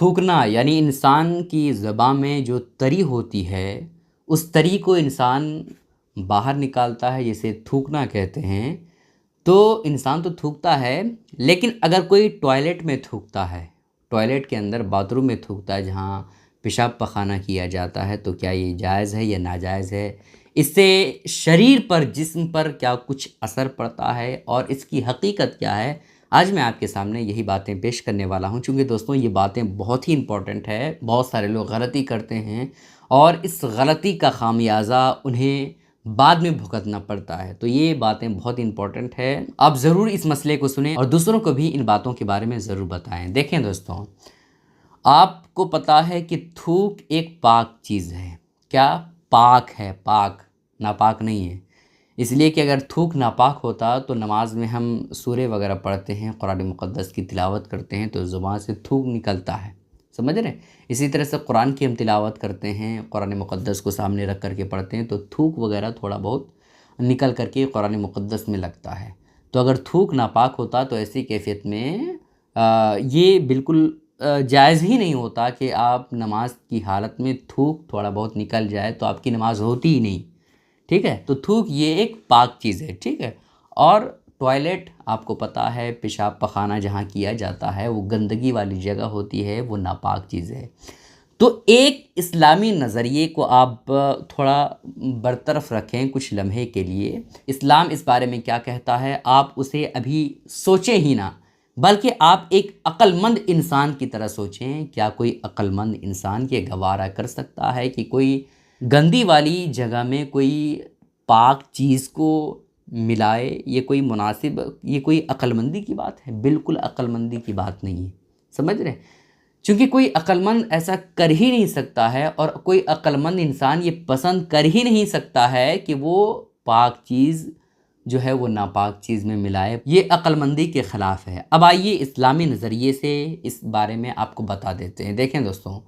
थूकना यानी इंसान की ज़बान में जो तरी होती है, उस तरी को इंसान बाहर निकालता है, जिसे थूकना कहते हैं। तो इंसान तो थूकता है, लेकिन अगर कोई टॉयलेट में थूकता है, टॉयलेट के अंदर बाथरूम में थूकता है जहाँ पेशाब पखाना किया जाता है, तो क्या ये जायज़ है या नाजायज़ है? इससे शरीर पर, जिस्म पर क्या कुछ असर पड़ता है और इसकी हकीकत क्या है? आज मैं आपके सामने यही बातें पेश करने वाला हूँ। चूँकि दोस्तों ये बातें बहुत ही इम्पॉर्टेंट है, बहुत सारे लोग गलती करते हैं और इस गलती का खामियाज़ा उन्हें बाद में भुगतना पड़ता है। तो ये बातें बहुत इम्पॉर्टेंट है, आप ज़रूर इस मसले को सुनें और दूसरों को भी इन बातों के बारे में ज़रूर बताएं। देखें दोस्तों, आपको पता है कि थूक एक पाक चीज़ है। क्या? पाक है, पाक, नापाक नहीं है। इसलिए कि अगर थूक नापाक होता तो नमाज में हम सूरे वगैरह पढ़ते हैं, कुरान मुक़द्दस की तिलावत करते हैं तो ज़ुबान से थूक निकलता है, समझ रहे हैं? इसी तरह से कुरान की हम तिलावत करते हैं, कुरान मुक़द्दस को सामने रख कर के पढ़ते हैं तो थूक वगैरह थोड़ा बहुत निकल कर के कुरान मुक़द्दस में लगता है। तो अगर थूक नापाक होता तो ऐसी कैफ़ियत में ये बिल्कुल जायज़ ही नहीं होता कि आप नमाज की हालत में थूक थोड़ा बहुत निकल जाए तो आपकी नमाज होती ही नहीं। ठीक है? तो थूक ये एक पाक चीज़ है, ठीक है? और टॉयलेट आपको पता है, पेशाब पखाना जहाँ किया जाता है वो गंदगी वाली जगह होती है, वो नापाक चीज़ है। तो एक इस्लामी नज़रिए को आप थोड़ा बरतरफ रखें कुछ लम्हे के लिए। इस्लाम इस बारे में क्या कहता है, आप उसे अभी सोचें ही ना, बल्कि आप एक अक्लमंद इंसान की तरह सोचें। क्या कोई अक्लमंद इंसान ये गवारा कर सकता है कि कोई गंदी वाली जगह में कोई पाक चीज़ को मिलाए? ये कोई मुनासिब, ये कोई अक्लमंदी की बात है? बिल्कुल अक्लमंदी की बात नहीं है, समझ रहे हैं? चूँकि कोई अक्लमंद ऐसा कर ही नहीं सकता है और कोई अक्लमंद इंसान ये पसंद कर ही नहीं सकता है कि वो पाक चीज़ जो है वो नापाक चीज़ में मिलाए। ये अक्लमंदी के ख़िलाफ़ है। अब आइए इस्लामी नज़रिए से इस बारे में आपको बता देते हैं। देखें दोस्तों,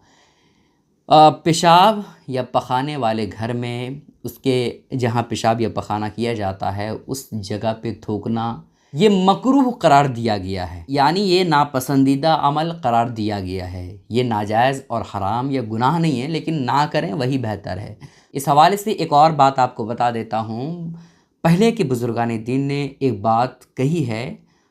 पेशाब या पखाने वाले घर में, उसके जहाँ पेशाब या पखाना किया जाता है उस जगह पे थूकना ये मकरूह करार दिया गया है, यानी ये नापसंदीदा अमल करार दिया गया है। ये नाजायज़ और हराम या गुनाह नहीं है, लेकिन ना करें वही बेहतर है। इस हवाले से एक और बात आपको बता देता हूँ। पहले के बुज़ुर्गान दीन ने एक बात कही है,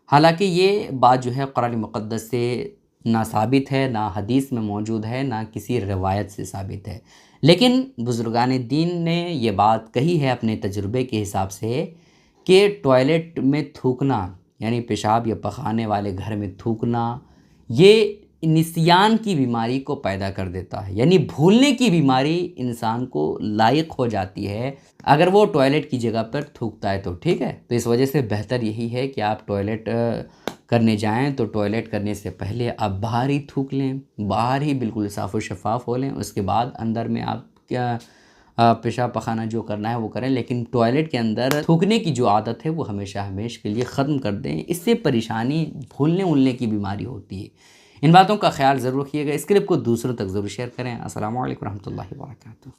हालांकि ये बात जो है कुरान मुक़द्दस से ना साबित है, ना हदीस में मौजूद है, ना किसी रिवायत से साबित है, लेकिन बुज़ुर्गान दीन ने ये बात कही है अपने तजुर्बे के हिसाब से कि टॉयलेट में थूकना यानी पेशाब या पखाने वाले घर में थूकना ये निसियान की बीमारी को पैदा कर देता है, यानी भूलने की बीमारी इंसान को लायक हो जाती है अगर वो टॉयलेट की जगह पर थूकता है तो। ठीक है? तो इस वजह से बेहतर यही है कि आप टॉयलेट करने जाएं तो टॉयलेट करने से पहले आप बाहर ही थूक लें, बाहर ही बिल्कुल साफ़ व शफ़ाफ़ हो लें। उसके बाद अंदर में आप क्या पेशाब पखाना जो करना है वो करें, लेकिन टॉयलेट के अंदर थूकने की जो आदत है वो हमेशा हमेशा के लिए ख़त्म कर दें। इससे परेशानी, भूलने उलने की बीमारी होती है। इन बातों का ख्याल ज़रूर रखिएगा। इस क्लिप को दूसरों तक ज़रूर शेयर करें। अस्सलामु अलैकुम रहमतुल्लाहि व बरकातुहू।